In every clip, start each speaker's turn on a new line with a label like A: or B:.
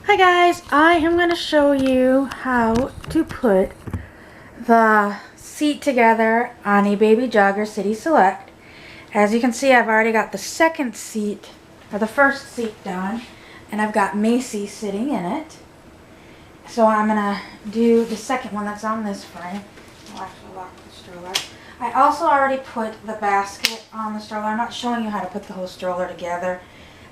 A: Hi guys, I am going to show you how to put the seat together on a Baby Jogger City Select. As you can see, I've already got the second seat, or the first seat done, and I've got Macy sitting in it. So I'm going to do the second one that's on this frame. I'll actually lock the stroller. I also already put the basket on the stroller. I'm not showing you how to put the whole stroller together.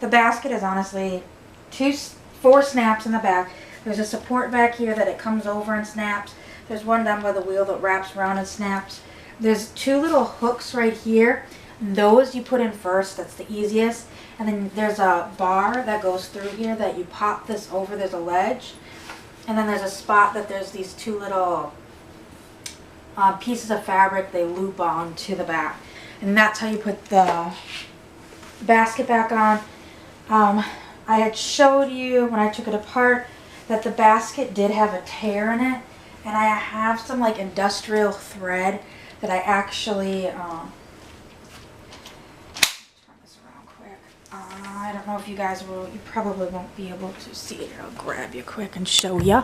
A: The basket is honestly 4 snaps in the back. There's a support back here that it comes over and snaps. There's one down by the wheel that wraps around and snaps. There's 2 little hooks right here. Those you put in first. That's the easiest. And then there's a bar that goes through here that you pop this over. There's a ledge. And then there's a spot that there's these 2 little pieces of fabric they loop on to the back. And that's how you put the basket back on. I had showed you when I took it apart that the basket did have a tear in it, and I have some like industrial thread that I actually turn this around quick. I don't know if you guys will, you probably won't be able to see it. I'll grab you quick and show you.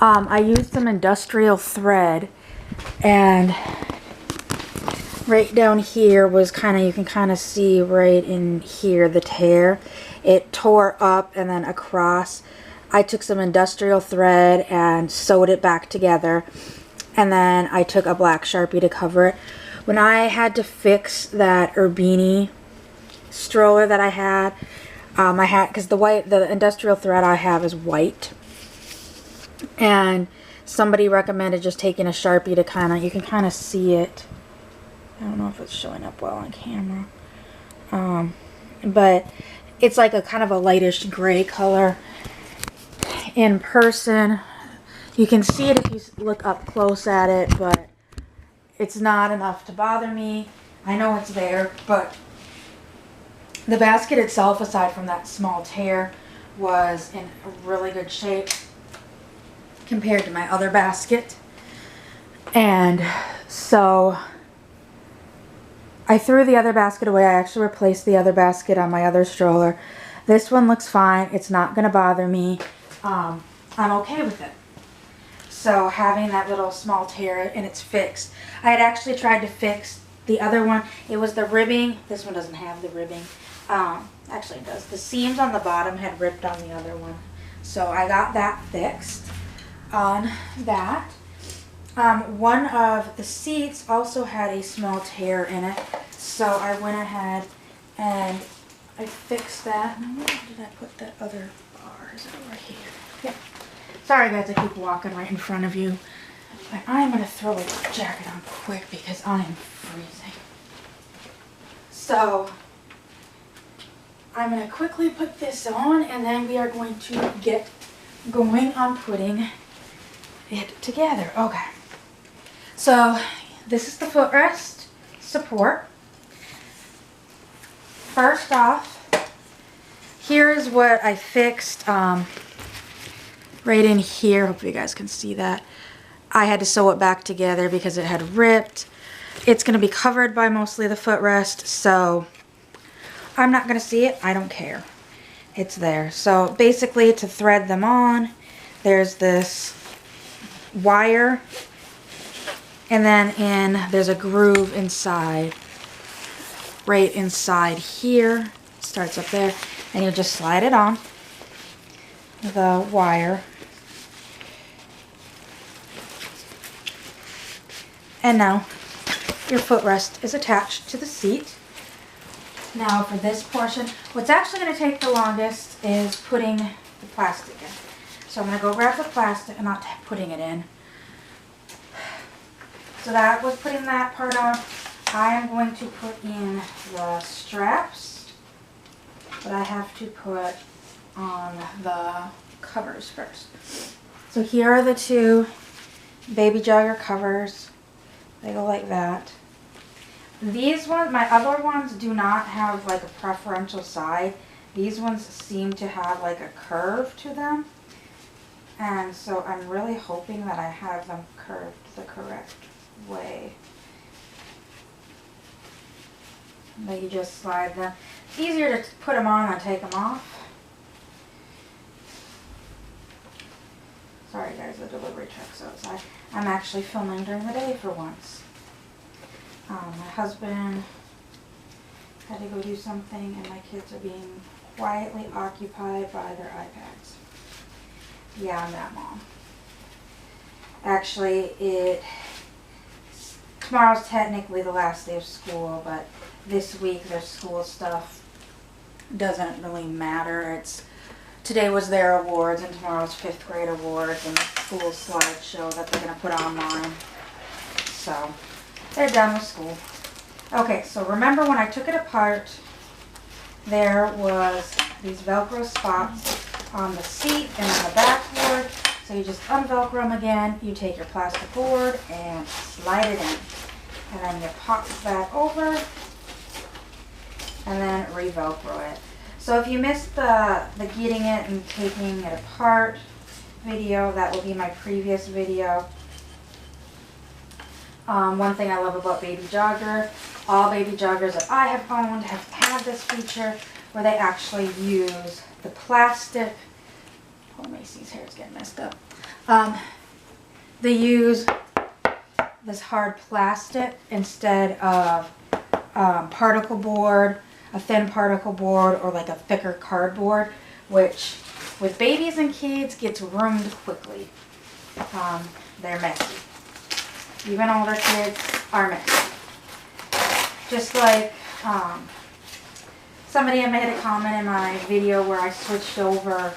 A: I used some industrial thread, and right down here was kind of, you can kind of see right in here the tear. It tore up and then across. I took some industrial thread and sewed it back together, and then I took a black Sharpie to cover it. When I had to fix that Urbini stroller that I had, because the industrial thread I have is white, and somebody recommended just taking a Sharpie to kind of, you can kind of see it. I don't know if it's showing up well on camera, but it's like a kind of a lightish gray color. In person, you can see it if you look up close at it, but it's not enough to bother me. I know it's there, but the basket itself, aside from that small tear, was in really good shape compared to my other basket. And so I threw the other basket away. I actually replaced the other basket on my other stroller. This one looks fine. It's not going to bother me. I'm okay with it. So having that little small tear, and it's fixed. I had actually tried to fix the other one. It was the ribbing. This one doesn't have the ribbing. Actually it does. The seams on the bottom had ripped on the other one. So I got that fixed on that. One of the seats also had a small tear in it, so I went ahead and I fixed that. Now, where did I put that other bar? Is it over here? Yep. Sorry guys, I keep walking right in front of you. But I'm going to throw a jacket on quick because I am freezing. So I'm going to quickly put this on, and then we are going to get going on putting it together. Okay. So this is the footrest support. First off, here is what I fixed right in here. Hopefully you guys can see that. I had to sew it back together because it had ripped. It's going to be covered by mostly the footrest, so I'm not going to see it. I don't care. It's there. So basically, to thread them on, there's this wire. And then there's a groove inside, right inside here. It starts up there, and you just slide it on the wire. And now your footrest is attached to the seat. Now for this portion, what's actually going to take the longest is putting the plastic in. So I'm going to go grab the plastic, and not putting it in. So that was putting that part on. I am going to put in the straps, but I have to put on the covers first. So here are the 2 Baby Jogger covers. They go like that. These ones, my other ones, do not have like a preferential side. These ones seem to have like a curve to them. And so I'm really hoping that I have them curved the correct way. That you just slide them. It's easier to put them on than take them off. Sorry guys, the delivery truck's outside. I'm actually filming during the day for once. My husband had to go do something and my kids are being quietly occupied by their iPads. Yeah, I'm that mom. Actually, tomorrow's technically the last day of school, but this week their school stuff doesn't really matter. Today was their awards and tomorrow's 5th grade awards and the school slideshow that they're going to put online. So, they're done with school. Okay, so remember when I took it apart, there was these Velcro spots on the seat and on the backboard. So you just unvelcro them again, you take your plastic board and slide it in. And then you pop it back over and then re-velcro it. So if you missed the getting it and taking it apart video, that will be my previous video. One thing I love about Baby Jogger, all Baby Joggers that I have owned have had this feature where they actually use the plastic. Oh, Macy's hair is getting messed up. They use this hard plastic instead of particle board, a thin particle board, or like a thicker cardboard, which with babies and kids gets ruined quickly. They're messy. Even older kids are messy. Just like somebody had made a comment in my video where I switched over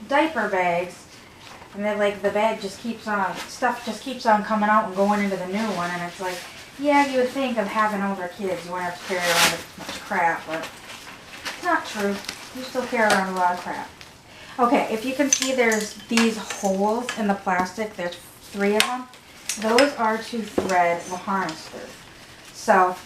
A: diaper bags, and then like the bag just keeps on, stuff just keeps on coming out and going into the new one, and it's like, yeah, you would think of having older kids you wouldn't have to carry around as much crap, but it's not true. You still carry around a lot of crap. Okay, if you can see, there's these holes in the plastic. There's 3 of them. Those are to thread the harness through. So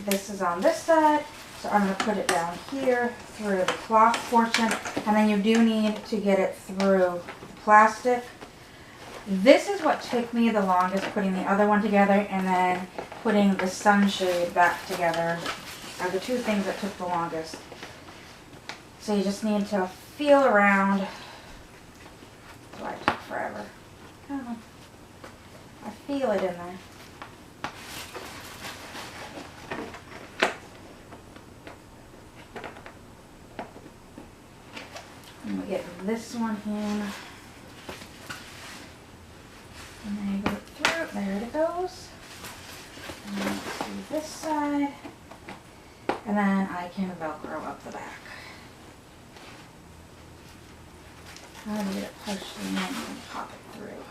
A: this is on this side. So I'm going to put it down here through the cloth portion. And then you do need to get it through the plastic. This is what took me the longest, putting the other one together and then putting the sunshade back together are the 2 things that took the longest. So you just need to feel around. That's why it took forever. Oh, I feel it in there. And we get this one in. And then you go through. There it goes. And then let's do this side. And then I can Velcro up the back. I'll get it partially in and pop it through.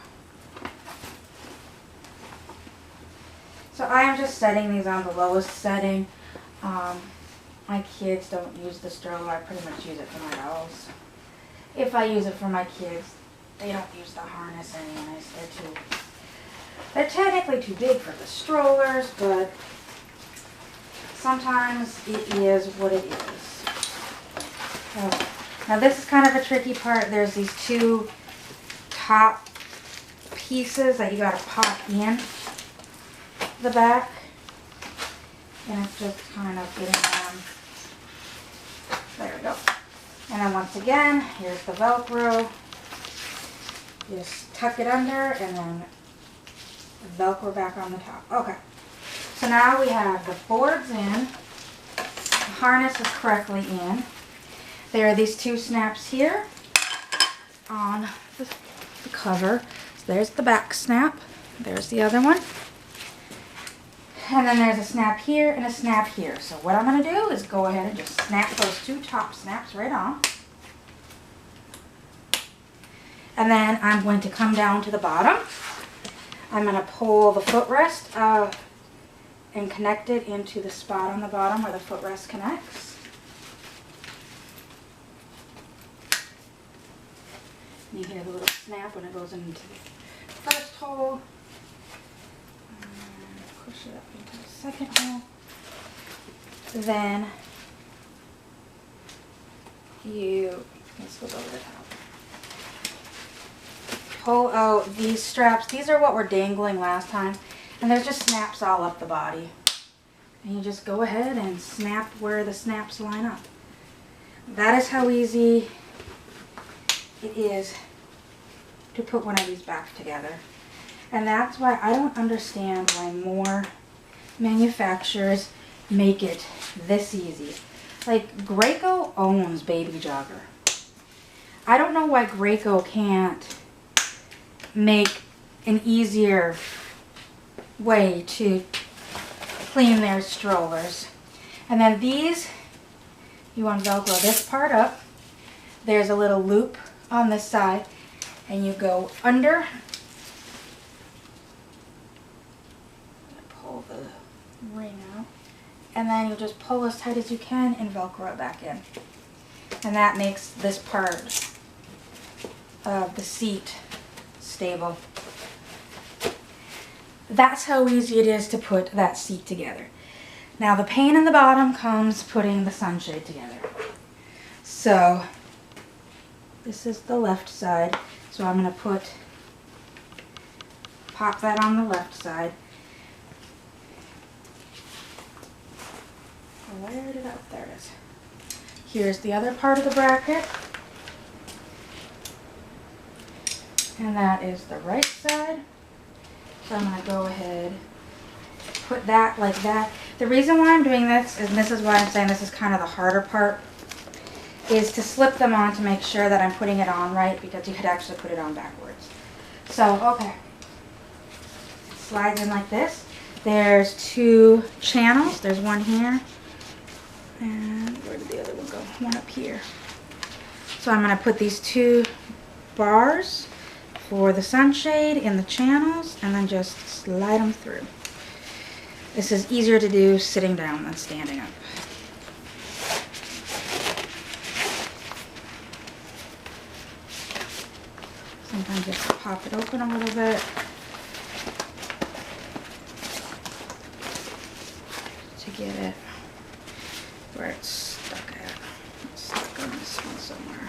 A: So I am just setting these on the lowest setting. My kids don't use the stroller. I pretty much use it for my dolls. If I use it for my kids, they don't use the harness anyways. They're technically too big for the strollers, but sometimes it is what it is. Okay. Now this is kind of a tricky part. There's these 2 top pieces that you got to pop in the back. And it's just kind of getting them. There we go. And then once again, here's the Velcro. You just tuck it under and then Velcro back on the top. Okay. So now we have the boards in. The harness is correctly in. There are these 2 snaps here on the cover. So there's the back snap. There's the other one. And then there's a snap here and a snap here. So what I'm going to do is go ahead and just snap those 2 top snaps right on. And then I'm going to come down to the bottom. I'm going to pull the footrest out and connect it into the spot on the bottom where the footrest connects. And you hear the little snap when it goes into the first hole. And push it up into the second hole. Then let's go over the top. Pull out these straps. These are what were dangling last time. And there's just snaps all up the body. And you just go ahead and snap where the snaps line up. That is how easy it is to put one of these back together. And that's why I don't understand why more manufacturers make it this easy. Like, Graco owns Baby Jogger. I don't know why Graco can't make an easier way to clean their strollers. And then these, you want to Velcro this part up. There's a little loop on this side, and you go under. Pull the ring out, and then you just pull as tight as you can and Velcro it back in. And that makes this part of the seat stable. That's how easy it is to put that seat together. Now the pain in the bottom comes putting the sunshade together. So this is the left side. So I'm going to pop that on the left side. Where did it? There it is. Here's the other part of the bracket. And that is the right side. So I'm going to go ahead, put that like that. The reason why I'm doing this, and this is why I'm saying this is kind of the harder part, is to slip them on to make sure that I'm putting it on right, because you could actually put it on backwards. So, okay. It slides in like this. There's two channels. There's one here. And where did the other one go? One up here. So I'm going to put these two bars for the sunshade in the channels and then just slide them through. This is easier to do sitting down than standing up. Sometimes you have to pop it open a little bit. To get it where it's stuck at. It's stuck on this one somewhere.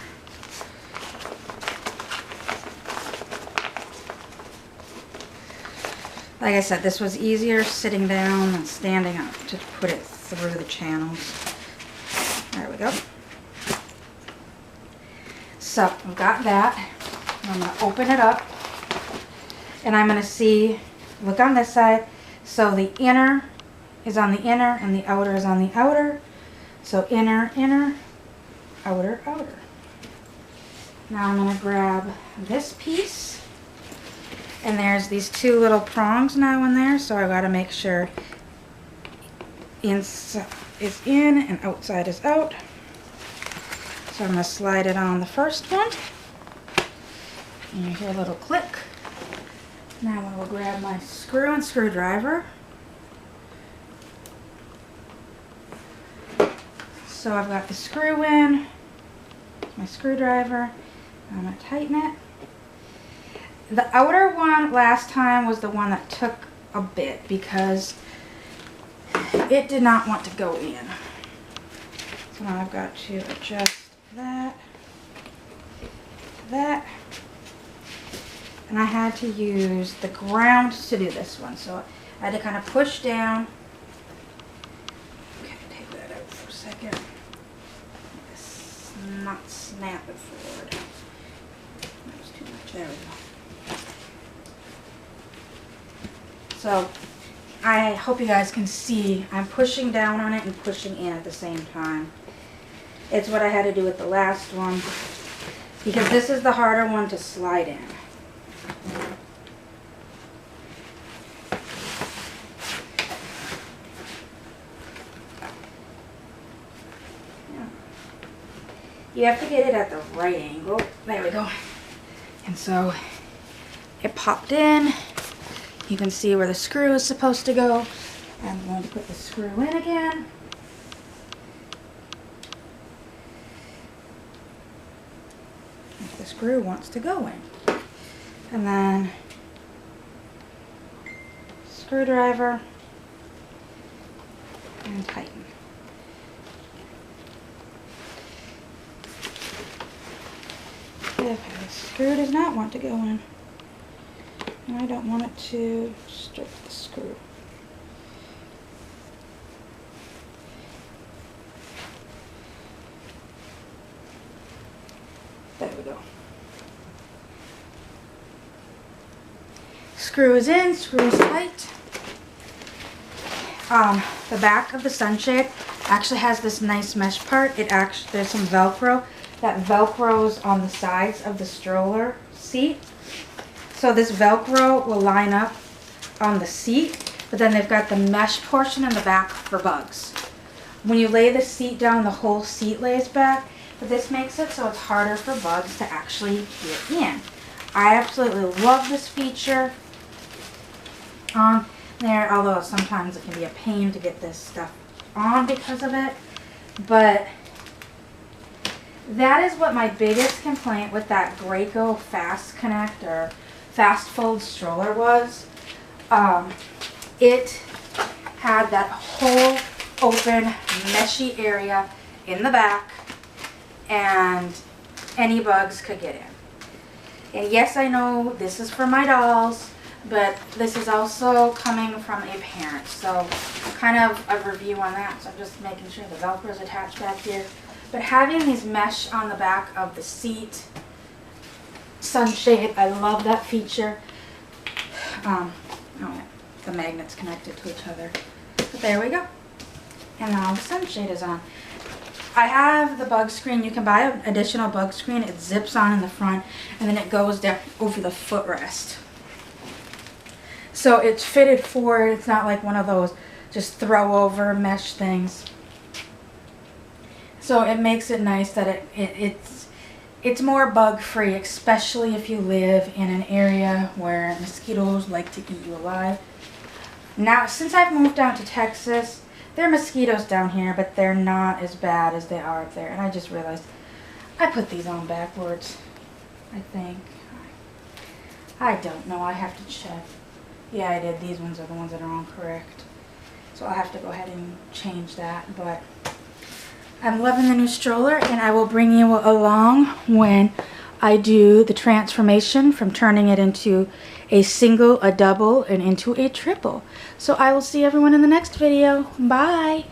A: Like I said, this was easier sitting down than standing up to put it through the channels. There we go. So I've got that. I'm going to open it up. And I'm going to see, look on this side. So the inner is on the inner and the outer is on the outer. So inner, inner, outer, outer. Now I'm going to grab this piece. And there's these two little prongs now in there, so I've got to make sure inside is in and outside is out. So I'm going to slide it on the first one. And you hear a little click. Now I will grab my screw and screwdriver. So I've got the screw in, my screwdriver. I'm going to tighten it. The outer one last time was the one that took a bit because it did not want to go in. So now I've got to adjust that, that, and I had to use the ground to do this one. So I had to kind of push down. Okay, take that out for a second. It's not snap it forward. That was too much. There we go. So I hope you guys can see I'm pushing down on it and pushing in at the same time. It's what I had to do with the last one because this is the harder one to slide in. You have to get it at the right angle. There we go. And so it popped in. You can see where the screw is supposed to go. I'm going to put the screw in again. If the screw wants to go in. And then screwdriver and tighten. Okay, the screw does not want to go in. And I don't want it to strip the screw. There we go. Screws in, screws tight. The back of the sunshade actually has this nice mesh part. There's some Velcro that Velcros on the sides of the stroller seat. So this Velcro will line up on the seat, but then they've got the mesh portion in the back for bugs. When you lay the seat down, the whole seat lays back, but this makes it so it's harder for bugs to actually get in. I absolutely love this feature on there, although sometimes it can be a pain to get this stuff on because of it. But that is what my biggest complaint with that Graco Fast Connect or Fast Fold stroller was. It had that whole open meshy area in the back and any bugs could get in. And yes, I know this is for my dolls, but this is also coming from a parent, so kind of a review on that. So I'm just making sure the Velcro is attached back here. But having these mesh on the back of the seat, sunshade, I love that feature. The magnets connected to each other. But there we go. And now the sunshade is on. I have the bug screen. You can buy an additional bug screen. It zips on in the front and then it goes down over the footrest. So it's fitted forward. It's not like one of those just throw over mesh things. So it makes it nice that it's more bug free, especially if you live in an area where mosquitoes like to eat you alive. Now, since I've moved down to Texas, there are mosquitoes down here, but they're not as bad as they are up there. And I just realized I put these on backwards, I think. I don't know. I have to check. Yeah, I did. These ones are the ones that are on correct. So I'll have to go ahead and change that. But I'm loving the new stroller, and I will bring you along when I do the transformation from turning it into a single, a double, and into a triple. So I will see everyone in the next video. Bye!